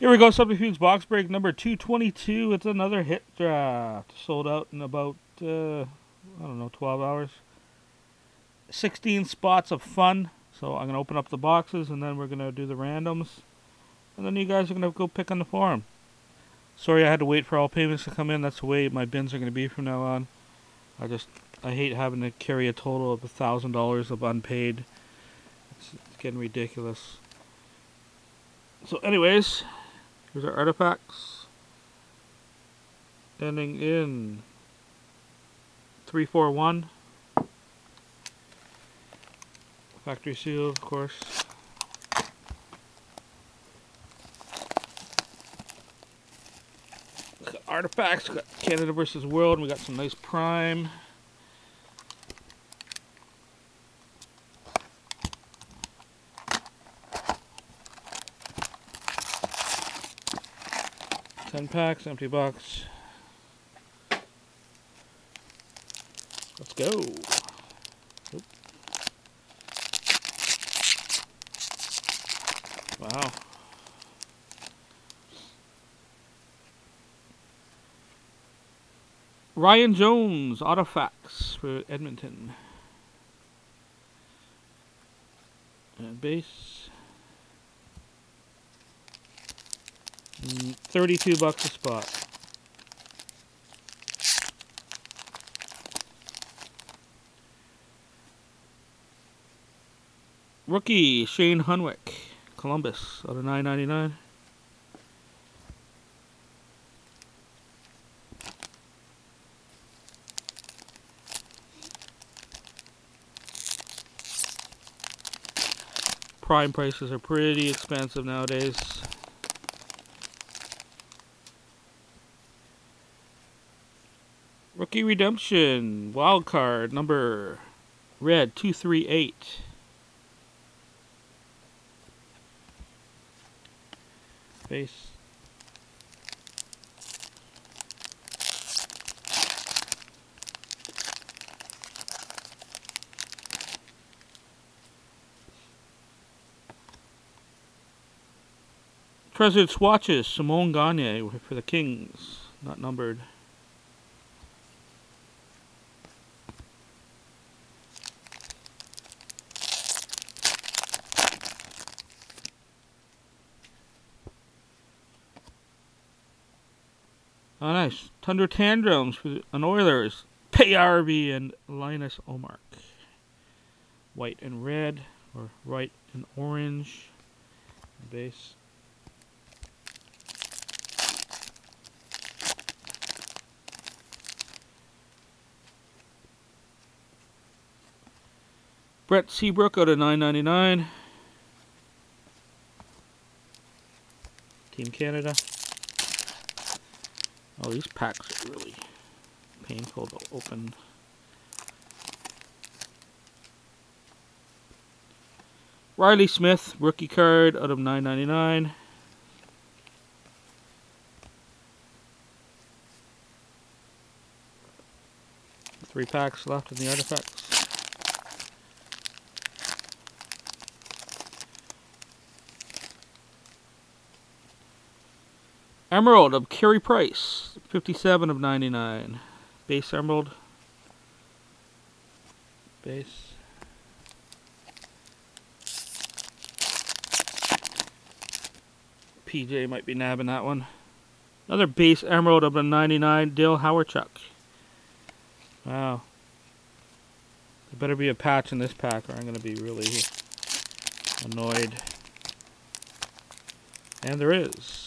Here we go, Subterfuge box break number 222. It's another hit draft. Sold out in about, I don't know, 12 hours. 16 spots of fun. So I'm going to open up the boxes and then we're going to do the randoms. And then you guys are going to go pick on the forum. Sorry I had to wait for all payments to come in. That's the way my bins are going to be from now on. I hate having to carry a total of $1,000 of unpaid. It's getting ridiculous. So anyways, here's our artifacts. Ending in 341. Factory seal, of course. Artifacts, we got Canada versus World, and we got some nice prime. $10 packs, empty box. Let's go. Oop. Wow. Ryan Jones, Artifacts for Edmonton. And base. $32 a spot. Rookie, Shane Hunwick, Columbus, out of $9.99. Prime prices are pretty expensive nowadays. Rookie Redemption, wild card, number red 238. Base. Treasured swatches, Simone Gagne for the Kings, not numbered. Oh, nice. Tundra Tandems for an Oilers, Payarvi and Linus Omark. White and red, or white and orange. Base. Brett Seabrook out of $9.99. Team Canada. Oh, these packs are really painful to open. Riley Smith, rookie card out of $9.99. Three packs left in the artifacts. Emerald of Carey Price, 57 of 99. Base Emerald. Base. PJ might be nabbing that one. Another base Emerald of a 99, Dale Hawerchuk. Wow. There better be a patch in this pack or I'm going to be really annoyed. And there is.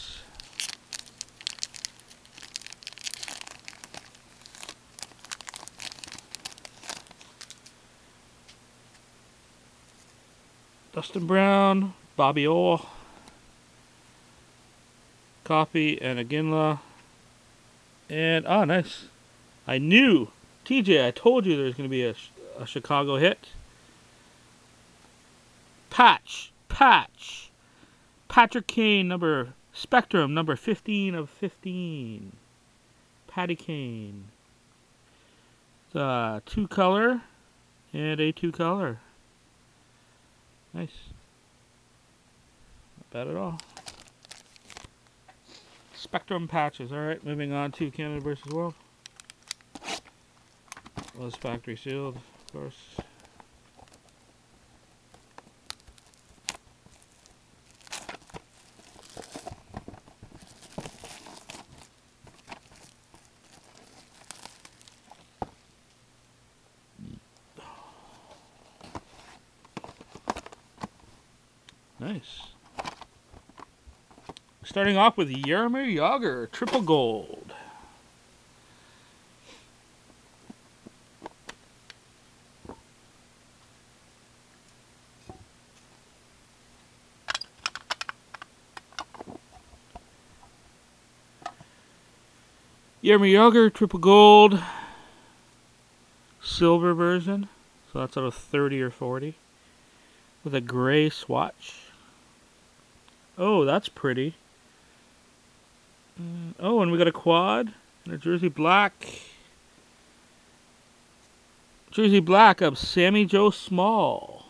Dustin Brown, Bobby Orr, Coffee, and Aginla. And, oh, nice. I knew. TJ, I told you there was going to be a Chicago hit. Patch. Patrick Kane, Spectrum, number 15 of 15. Patty Kane. It's a 2-color and a 2-color. Nice. Not bad at all. Spectrum patches. All right, moving on to Canada versus World. Was factory sealed, of course. Nice. Starting off with Jaromir Jagr, triple gold. Jaromir Jagr, triple gold. Silver version. So that's out of 30 or 40. With a gray swatch. Oh, that's pretty. Oh, and we got a quad and a jersey black. Jersey black of Sammy Joe Small.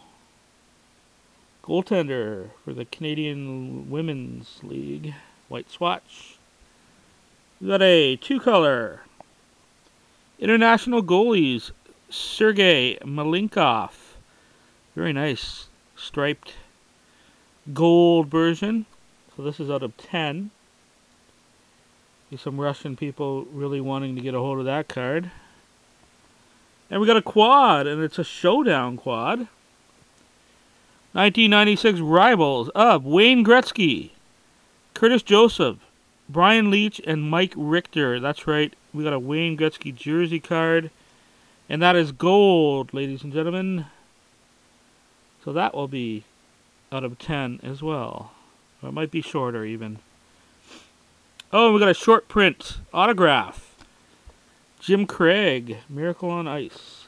Goaltender for the Canadian Women's League. White swatch. We got a two-color. International goalies. Sergei Malinkov. Very nice. Striped gold version. So this is out of 10. See some Russian people really wanting to get a hold of that card. And we got a quad, and it's a showdown quad. 1996 Rivals of Wayne Gretzky, Curtis Joseph, Brian Leach, and Mike Richter. That's right, we got a Wayne Gretzky jersey card. And that is gold, ladies and gentlemen. So that will be out of 10 as well. Or it might be shorter even. Oh, we got a short print autograph. Jim Craig, Miracle on Ice.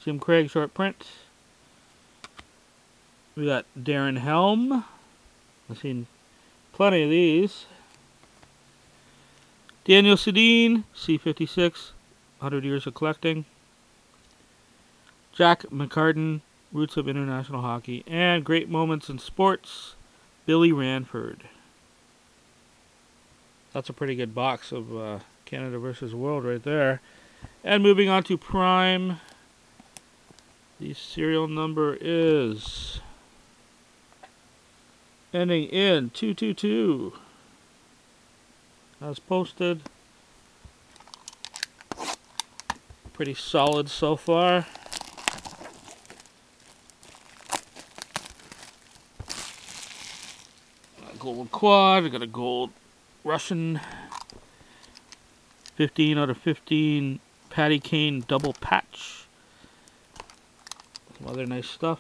Jim Craig short print. We got Darren Helm. I've seen plenty of these. Daniel Sedin, C56, 100 Years of Collecting. Jack McCartan, Roots of International Hockey. And Great Moments in Sports, Billy Ranford. That's a pretty good box of Canada versus World right there. And moving on to Prime. The serial number is ending in 222. As posted. Pretty solid so far. A gold quad. We got a gold Russian 15 out of 15 Patty Kane double patch. Some other nice stuff.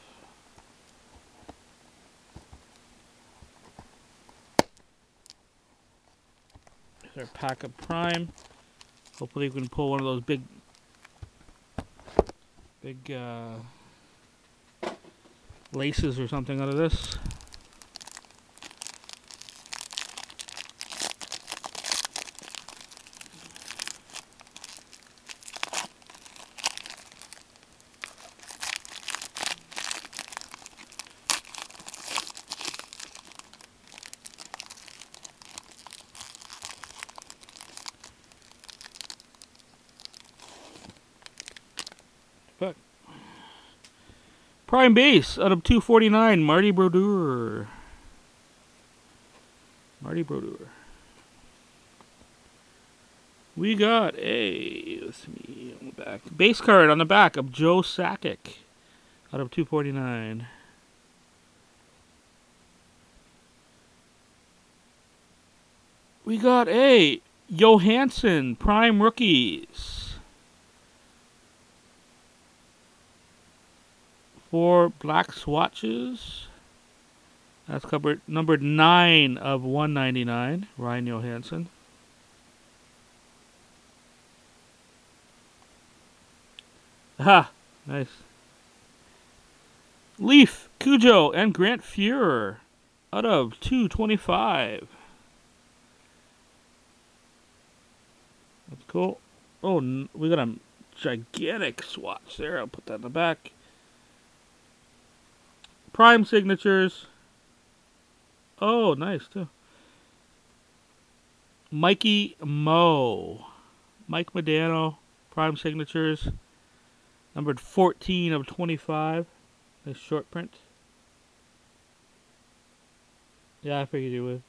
There's our pack of Prime. Hopefully we can pull one of those big laces or something out of this. Prime base out of 249, Marty Brodeur. Marty Brodeur. We got a, let's see, on the back, base card on the back of Joe Sakic out of 249. We got a Johansson Prime Rookies. 4 black swatches. That's covered numbered 9 of 199. Ryan Johansson. Aha, nice. Leaf, Cujo, and Grant Fuhrer out of 225. That's cool. Oh, we got a gigantic swatch there. I'll put that in the back. Prime signatures. Oh, nice too. Mikey Mo. Mike Modano. Prime signatures. Numbered 14 of 25. Nice short print. Yeah, I figured you would.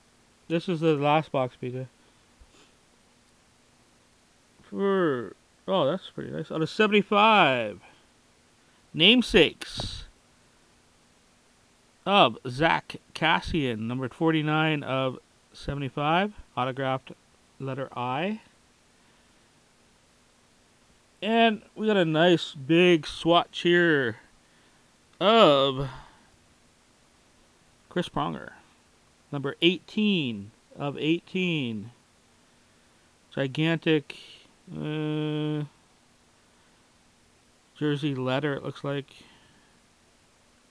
This is the last box, PJ. Oh, that's pretty nice. Out of 75. Namesakes of Zach Cassian, numbered 49 of 75. Autographed letter I. And we got a nice big swatch here of Chris Pronger. Number 18 of 18. Gigantic jersey leather, it looks like.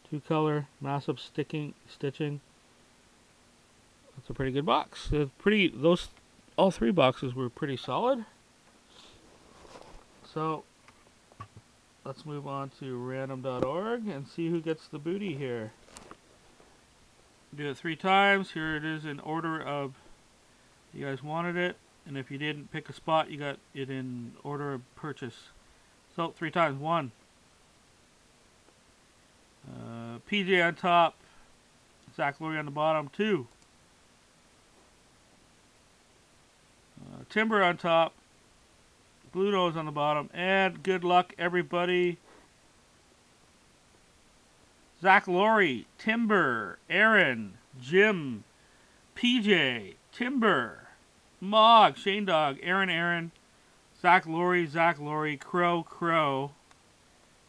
Two color, massive stitching. That's a pretty good box. All three boxes were pretty solid. So let's move on to random.org and see who gets the booty here. Do it 3 times. Here it is in order of you guys wanted it. And if you didn't pick a spot, you got it in order of purchase. So 3 times. 1. PJ on top. Zach Laurie on the bottom. 2. Timber on top. Blue Nose on the bottom. And good luck, everybody. Zach Laurie, Timber, Aaron, Jim, PJ, Timber, Mog, Shane Dog, Aaron, Zach Laurie, Crow,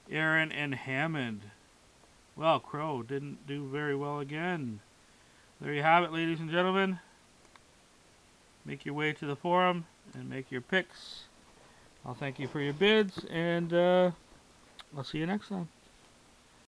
Aaron, and Hammond. Well, Crow didn't do very well again. There you have it, ladies and gentlemen. Make your way to the forum and make your picks. I'll thank you for your bids, and I'll see you next time.